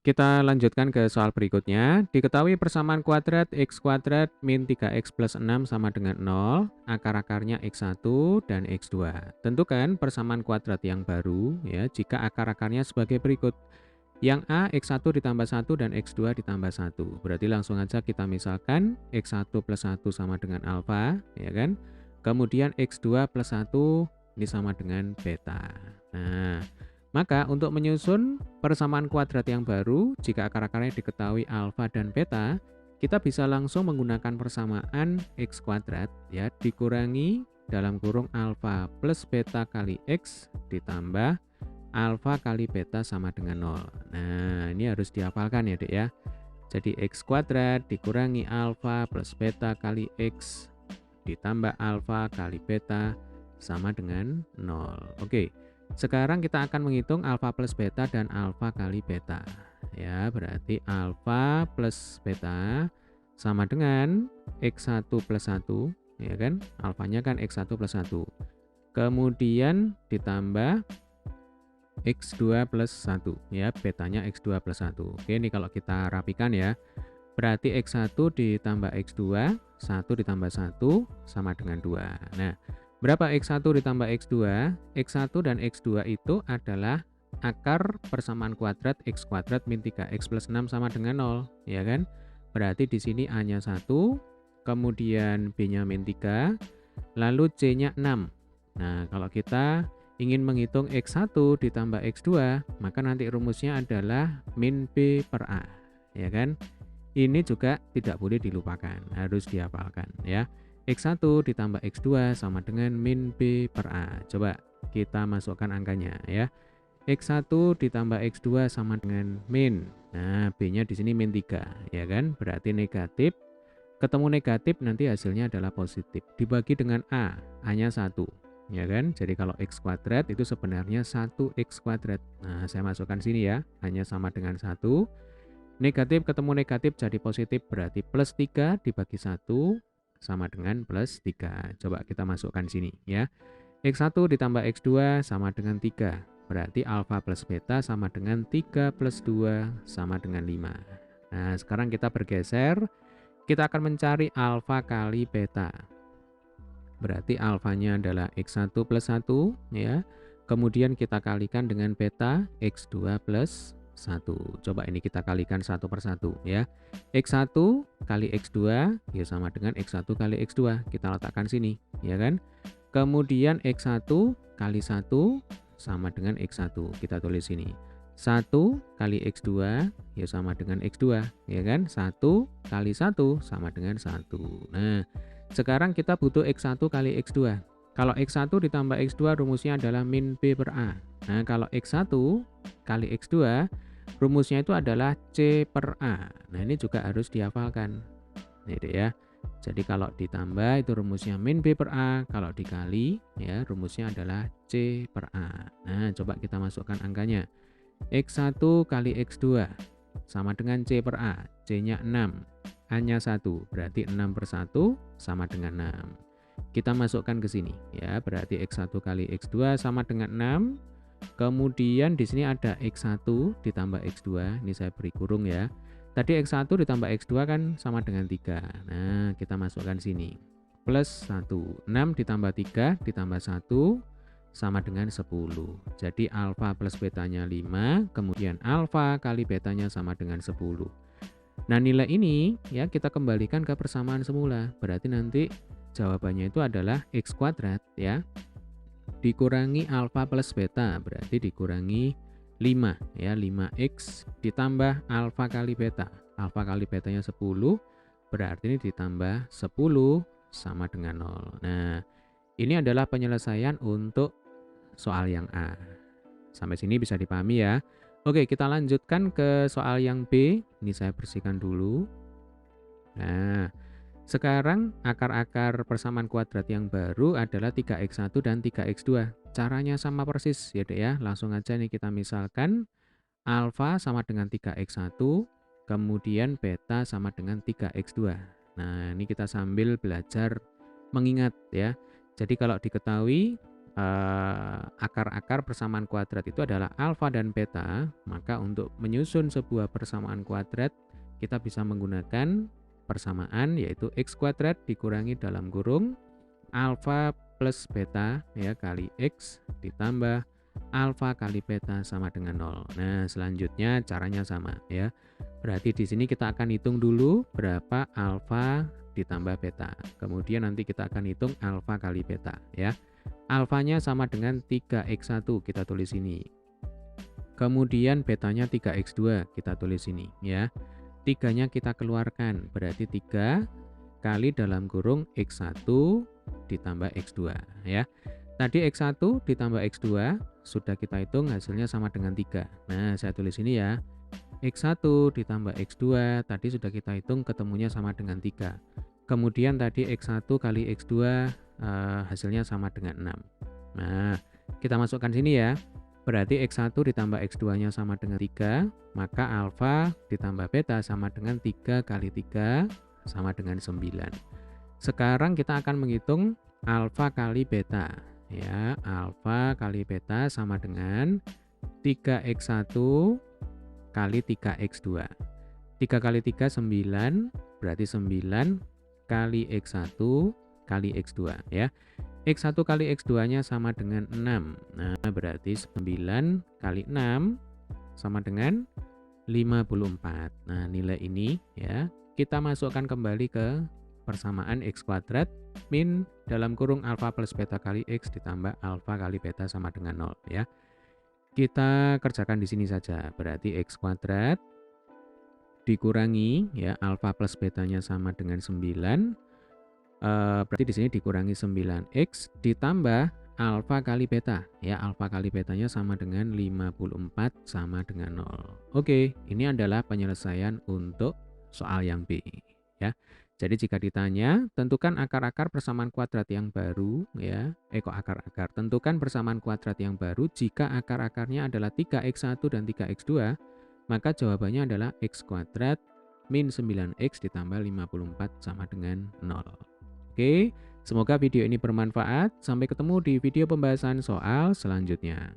Kita lanjutkan ke soal berikutnya. Diketahui persamaan kuadrat x kuadrat min 3x plus 6 sama dengan 0, akar-akarnya x1 dan x2. Tentukan persamaan kuadrat yang baru ya jika akar-akarnya sebagai berikut. Yang A, x1 ditambah 1 dan x2 ditambah 1. Berarti langsung aja kita misalkan x1 plus 1 sama dengan alfa, ya kan? Kemudian x2 plus 1 ini sama dengan beta. Nah, maka untuk menyusun persamaan kuadrat yang baru, jika akar-akarnya diketahui alfa dan beta, kita bisa langsung menggunakan persamaan x kuadrat ya dikurangi dalam kurung alfa plus beta kali x ditambah alfa kali beta sama dengan 0. Nah, ini harus dihafalkan ya, Dek ya. Jadi x kuadrat dikurangi alfa plus beta kali x ditambah alfa kali beta sama dengan 0. Oke, sekarang kita akan menghitung alfa plus beta dan alfa kali beta. Ya, berarti alfa plus beta sama dengan x1 plus 1, ya kan? Alfanya kan x1 plus 1. Kemudian ditambah x2 plus 1, ya, betanya x2 plus 1. Oke, ini kalau kita rapikan ya. Berarti x1 ditambah x2, 1 ditambah 1 sama dengan 2. Nah, berapa x1 ditambah x2? X1 dan x2 itu adalah akar persamaan kuadrat x kuadrat min 3x plus 6 sama dengan 0, ya kan? Berarti di sini A-nya 1, kemudian B-nya min 3, lalu C-nya 6. Nah, kalau kita ingin menghitung x1 ditambah x2, maka nanti rumusnya adalah min B per A, ya kan? Ini juga tidak boleh dilupakan, harus dihafalkan ya. X1 ditambah X2 sama dengan min B per A. Coba kita masukkan angkanya ya. X1 ditambah X2 sama dengan min. Nah, B-nya di sini min 3, ya kan? Berarti negatif. Ketemu negatif nanti hasilnya adalah positif. Dibagi dengan A, A-nya 1, ya kan? Jadi kalau X kuadrat itu sebenarnya 1X kuadrat. Nah, saya masukkan sini ya. A-nya sama dengan 1. Negatif ketemu negatif jadi positif, berarti plus 3 dibagi 1 sama dengan plus 3. Coba kita masukkan sini ya. X1 ditambah X2 sama dengan 3. Berarti alfa plus beta sama dengan 3 plus 2 sama dengan 5. Nah, sekarang kita bergeser. Kita akan mencari alfa kali beta. Berarti alfanya adalah X1 plus 1 ya. Kemudian kita kalikan dengan beta X2 plus 1. Coba ini kita kalikan satu per satu ya. X1 kali X2 ya sama dengan X1 kali X2. Kita letakkan sini, ya kan? Kemudian X1 kali 1 sama dengan X1. Kita tulis sini. 1 kali X2 ya sama dengan X2, ya kan? 1 kali 1 sama dengan 1. Nah, sekarang kita butuh X1 kali X2. Kalau X1 ditambah X2 rumusnya adalah min B per A. Nah, kalau X1 kali X2 rumusnya itu adalah C per A. Nah, ini juga harus dihafalkan. Ini deh ya. Jadi kalau ditambah itu rumusnya min B per A, kalau dikali ya rumusnya adalah C per A. Nah, coba kita masukkan angkanya. X1 kali X2 sama dengan C per A. C-nya 6, A-nya 1, berarti 6 per 1 sama dengan 6. Kita masukkan ke sini ya, berarti X1 kali X2 sama dengan 6. Kemudian di sini ada X1 ditambah X2, ini saya beri kurung ya. Tadi X1 ditambah X2 kan sama dengan 3. Nah, kita masukkan sini. Plus 1, 6 ditambah 3 ditambah 1 sama dengan 10. Jadi alfa plus betanya 5, kemudian alfa kali betanya sama dengan 10. Nah, nilai ini ya kita kembalikan ke persamaan semula. Berarti nanti jawabannya itu adalah X kuadrat ya. Dikurangi alfa plus beta, berarti dikurangi 5 ya, 5x ditambah alfa kali beta. Alfa kali betanya 10, berarti ini ditambah 10 sama dengan 0. Nah, ini adalah penyelesaian untuk soal yang A. Sampai sini bisa dipahami ya. Oke, kita lanjutkan ke soal yang B. Ini saya bersihkan dulu. Nah, sekarang akar-akar persamaan kuadrat yang baru adalah 3x1 dan 3x2. Caranya sama persis ya Dek ya. Langsung aja nih kita misalkan alfa sama dengan 3x1, kemudian beta sama dengan 3x2. Nah, ini kita sambil belajar mengingat ya. Jadi kalau diketahui akar-akar persamaan kuadrat itu adalah alfa dan beta, maka untuk menyusun sebuah persamaan kuadrat kita bisa menggunakan persamaan yaitu x kuadrat dikurangi dalam kurung alfa plus beta ya kali x ditambah alfa kali beta sama dengan 0. Nah, selanjutnya caranya sama ya. Berarti di sini kita akan hitung dulu berapa alfa ditambah beta. Kemudian nanti kita akan hitung alfa kali beta ya. Alfanya sama dengan 3x1 kita tulis ini. Kemudian betanya 3x2 kita tulis ini ya. 3-nya kita keluarkan berarti 3 kali dalam kurung x1 ditambah x2 ya. Tadi x1 ditambah x2 sudah kita hitung hasilnya sama dengan 3. Nah, saya tulis ini ya. X1 ditambah x2 tadi sudah kita hitung ketemunya sama dengan 3. Kemudian tadi x1 kali x2 hasilnya sama dengan 6. Nah, kita masukkan sini ya. Berarti x1 ditambah x2-nya sama dengan 3, maka alfa ditambah beta sama dengan 3 kali 3 sama dengan 9. Sekarang kita akan menghitung alfa kali beta. Ya, alfa kali beta sama dengan 3x1 kali 3x2. 3 kali 3 9, berarti 9 kali x1 kali x2 ya. X1 kali x2-nya sama dengan 6. Nah, berarti 9 kali 6 sama dengan 54. Nah, nilai ini ya, kita masukkan kembali ke persamaan x kuadrat min dalam kurung alfa plus beta kali x ditambah alfa kali beta sama dengan 0 ya. Kita kerjakan di sini saja. Berarti x kuadrat dikurangi ya alfa plus betanya sama dengan 9. Berarti di sini dikurangi 9x ditambah alfa kali beta ya, alfa kali betanya sama dengan 54 sama dengan 0. Oke, ini adalah penyelesaian untuk soal yang B ya. Jadi jika ditanya tentukan akar-akar persamaan kuadrat yang baru ya, kok akar-akar, tentukan persamaan kuadrat yang baru jika akar-akarnya adalah 3x1 dan 3x2, maka jawabannya adalah x kuadrat min 9x ditambah 54 sama dengan 0. Oke, semoga video ini bermanfaat. Sampai ketemu di video pembahasan soal selanjutnya.